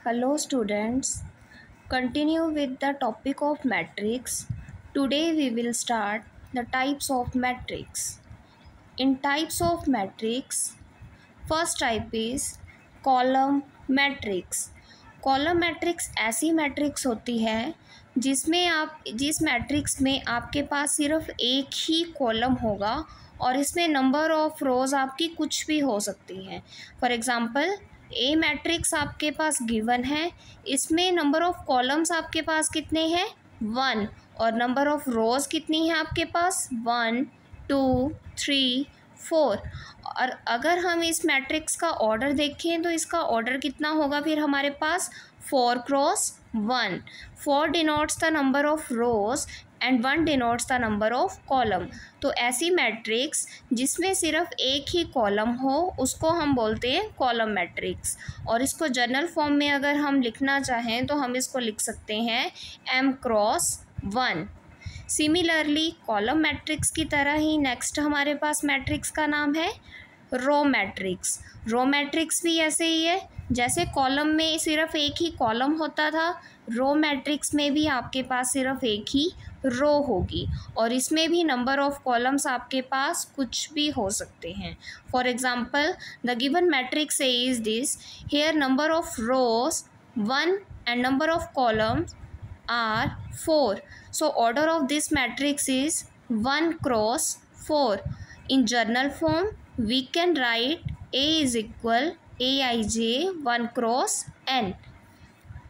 Hello students, continue with the topic of matrix. Today we will start the types of matrix. In types of matrix, first type is column matrix. Column matrix ऐसी matrix होती है जिस matrix में आपके पास सिर्फ एक ही column होगा और इसमें नंबर ऑफ रोज आपकी कुछ भी हो सकती हैं। फॉर एग्जांपल ए मैट्रिक्स आपके पास गिवन है, इसमें नंबर ऑफ कॉलम्स आपके पास कितने हैं 1 और नंबर ऑफ रोज कितनी है आपके पास 1 2 3 4। और अगर हम इस मैट्रिक्स का ऑर्डर देखें तो इसका ऑर्डर कितना होगा फिर हमारे पास 4 cross 1। 4 denotes the number of rows and 1 denotes the number of column. तो ऐसी मैट्रिक्स जिसमें सिर्फ एक ही कॉलम हो उसको हम बोलते हैं कॉलम मैट्रिक्स। और इसको जनरल फॉर्म में अगर हम लिखना चाहें तो हम इसको लिख सकते हैं m cross 1। Similarly column matrix की तरह ही नेक्स्ट हमारे पास मैट्रिक्स का नाम है रो मैट्रिक्स। रो मैट्रिक्स भी ऐसे ही है, जैसे कॉलम में सिर्फ एक ही कॉलम होता था, रो मैट्रिक्स में भी आपके पास सिर्फ एक ही रो होगी और इसमें भी नंबर ऑफ कॉलम्स आपके पास कुछ भी हो सकते हैं। For example the given matrix A is this, here number of rose 1 and number of columns are 4. So order of this matrix is 1 cross 4. In journal form we can write A is equal Aij 1 cross n.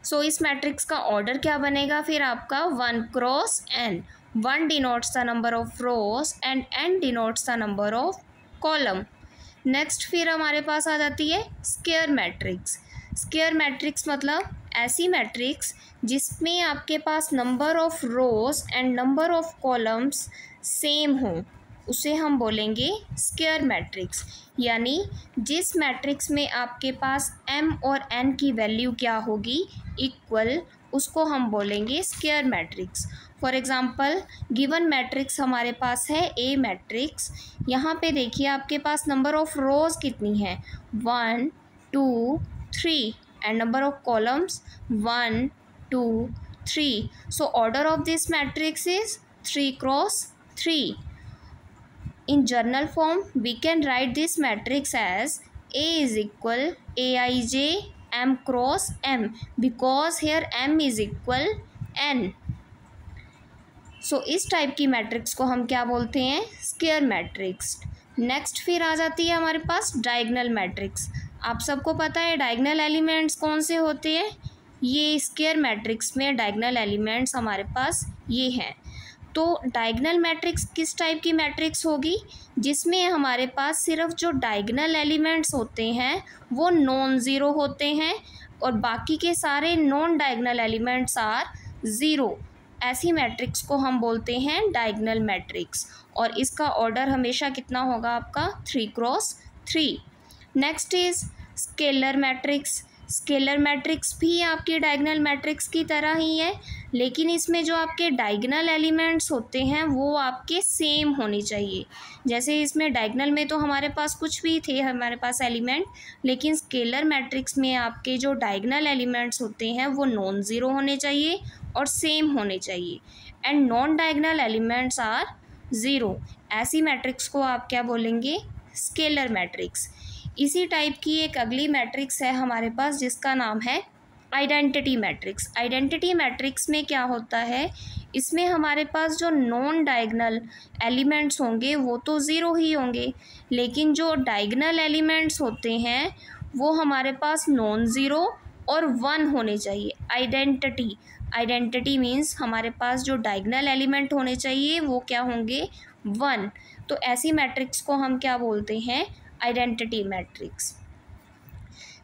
So इस matrix का order क्या बनेगा फिर आपका 1 cross n। 1 denotes the number of rows and n denotes the number of column. Next फिर हमारे पास आ जाती है स्क्वायर मैट्रिक्स। स्क्वायर मैट्रिक्स मतलब ऐसी मैट्रिक्स जिसमें आपके पास number of rows and number of columns same हो, उसे हम बोलेंगे स्क्वायर मैट्रिक्स। यानी जिस मैट्रिक्स में आपके पास m और n की वैल्यू क्या होगी इक्वल, उसको हम बोलेंगे square matrix. For example given matrix हमारे पास है ए मैट्रिक्स। यहाँ पे देखिए आपके पास नंबर ऑफ रोज कितनी है 1 2 3 and number of columns 1 2 3। so order of this matrix is 3 cross 3। in journal form we can write this matrix as A is equal Aij m cross m because here m is equal n। इस type की matrix को हम क्या बोलते हैं square matrix. Next फिर आ जाती है हमारे पास डायगोनल मैट्रिक्स। आप सबको पता है डायगोनल एलिमेंट्स कौन से होते हैं, ये स्क्वायर मैट्रिक्स में डायगोनल एलिमेंट्स हमारे पास ये हैं। तो डायगोनल मैट्रिक्स किस टाइप की मैट्रिक्स होगी जिसमें हमारे पास सिर्फ जो डायगोनल एलिमेंट्स होते हैं वो नॉन ज़ीरो होते हैं और बाकी के सारे non diagonal elements are zero. ऐसी मैट्रिक्स को हम बोलते हैं डायगोनल मैट्रिक्स और इसका ऑर्डर हमेशा कितना होगा आपका 3 cross 3। Next is scalar matrix. Scalar matrix भी आपकी डायगोनल मैट्रिक्स की तरह ही है, लेकिन इसमें जो आपके डायगोनल एलिमेंट्स होते हैं वो आपके सेम होने चाहिए। जैसे इसमें डायगोनल में तो हमारे पास कुछ भी थे हमारे पास एलिमेंट, लेकिन स्केलर मैट्रिक्स में आपके जो डायगोनल एलिमेंट्स होते हैं वो नॉन ज़ीरो होने चाहिए और सेम होने चाहिए and non diagonal elements are zero. ऐसी मैट्रिक्स को आप क्या बोलेंगे स्केलर मैट्रिक्स। इसी टाइप की एक अगली मैट्रिक्स है हमारे पास जिसका नाम है आइडेंटिटी मैट्रिक्स। आइडेंटिटी मैट्रिक्स में क्या होता है, इसमें हमारे पास जो नॉन डायगोनल एलिमेंट्स होंगे वो तो ज़ीरो ही होंगे, लेकिन जो डायगोनल एलिमेंट्स होते हैं वो हमारे पास नॉन ज़ीरो और 1 होने चाहिए। आइडेंटिटी मीन्स हमारे पास जो डायगोनल एलिमेंट होने चाहिए वो क्या होंगे 1। तो ऐसी मैट्रिक्स को हम क्या बोलते हैं आइडेंटिटी मैट्रिक्स।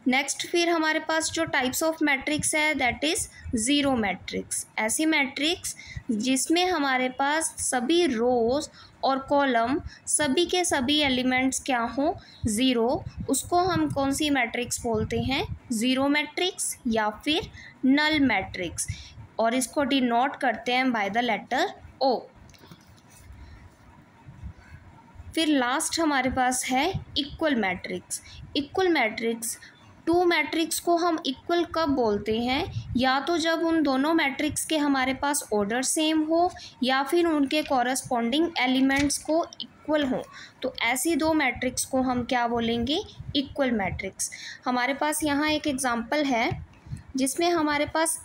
नेक्स्ट फिर हमारे पास जो टाइप्स ऑफ मैट्रिक्स है दैट इज़ ज़ीरो मैट्रिक्स। ऐसी मैट्रिक्स जिसमें हमारे पास सभी रोज और कॉलम सभी के सभी एलिमेंट्स क्या हों ज़ीरो, उसको हम कौन सी मैट्रिक्स बोलते हैं ज़ीरो मैट्रिक्स या फिर नल मैट्रिक्स और इसको डिनोट करते हैं बाय द लेटर ओ। फिर लास्ट हमारे पास है equal matrix. Equal matrix to matrix को हम इक्वल कब बोलते हैं, या तो जब उन दोनों मैट्रिक्स के हमारे पास ऑर्डर सेम हो या फिर उनके कॉरस्पॉन्डिंग एलिमेंट्स को इक्वल हो, तो ऐसी दो मैट्रिक्स को हम क्या बोलेंगे, इक्वल मैट्रिक्स। हमारे पास यहाँ एक एग्जांपल है जिसमें हमारे पास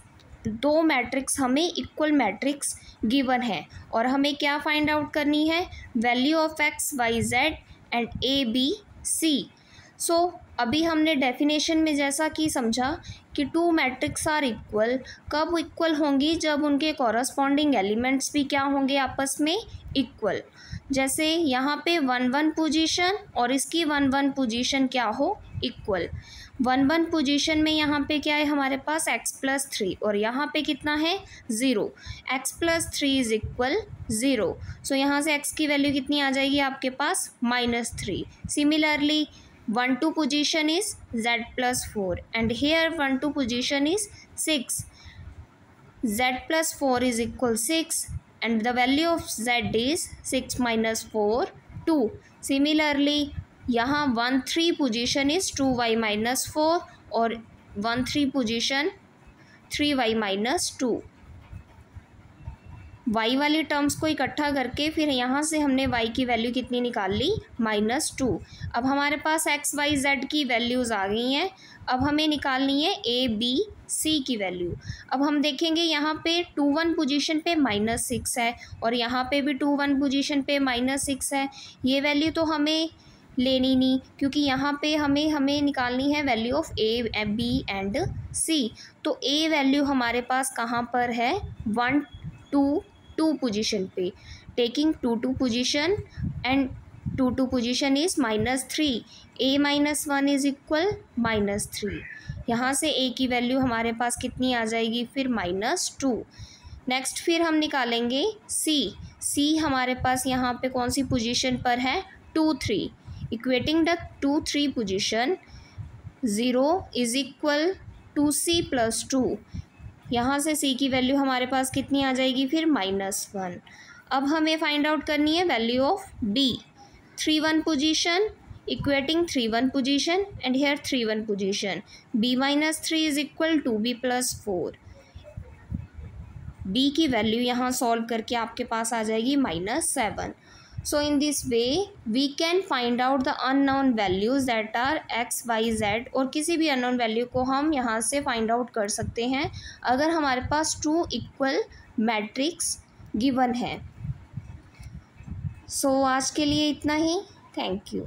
दो मैट्रिक्स, हमें इक्वल मैट्रिक्स गिवन है और हमें क्या फाइंड आउट करनी है, value of x y z and a b c. So अभी हमने डेफिनेशन में जैसा कि समझा कि टू मैट्रिक्स आर इक्वल, कब इक्वल होंगी, जब उनके कॉरस्पॉन्डिंग एलिमेंट्स भी क्या होंगे, आपस में इक्वल। जैसे यहाँ पे 1 1 पोजीशन और इसकी 1 1 पोजीशन क्या हो, इक्वल। 1 1 पोजीशन में यहाँ पे क्या है हमारे पास x+3 और यहाँ पे कितना है 0, x+3 इज इक्वल 0। सो यहाँ से x की वैल्यू कितनी आ जाएगी आपके पास -3। Similarly 1 2 position is z+4 and here 1 2 position is 6, z+4 is equal 6 and the value of z is 6 minus 4 2। Similarly यहाँ 1 3 position is 2y minus 4 और 1 3 position 3y minus 2। y वाली terms को इकट्ठा करके फिर यहाँ से हमने y की वैल्यू कितनी निकाल ली, -2। अब हमारे पास x y z की वैल्यूज़ आ गई हैं। अब हमें निकालनी है a b c की वैल्यू। अब हम देखेंगे यहाँ पे 2 1 पोजीशन पे -6 है और यहाँ पे भी 2 1 पोजीशन पे -6 है। ये वैल्यू तो हमें लेनी नहीं, क्योंकि यहाँ पे हमें निकालनी है value of a b and c। तो a वैल्यू हमारे पास कहाँ पर है, 1 2 2 पोजीशन पे, taking 2 2 position and 2 2 position is -3, a -1 is equal -3। यहाँ से a की वैल्यू हमारे पास कितनी आ जाएगी, फिर -2। नेक्स्ट फिर हम निकालेंगे c हमारे पास यहाँ पे कौन सी पोजीशन पर है, 2 3। Equating the 2 3 position 0 is equal to c + 2। यहाँ से c की वैल्यू हमारे पास कितनी आ जाएगी, फिर -1। अब हमें फाइंड आउट करनी है value of b। 3 1 position, equating 3 1 position and here 3 1 position, b -3 is equal to b + 4। b की वैल्यू यहाँ सॉल्व करके आपके पास आ जाएगी -7। So in this way we can find out the unknown values that are x, y, z और किसी भी unknown value को हम यहाँ से फाइंड आउट कर सकते हैं अगर हमारे पास 2 इक्वल मैट्रिक्स गिवन है। सो आज के लिए इतना ही। Thank you.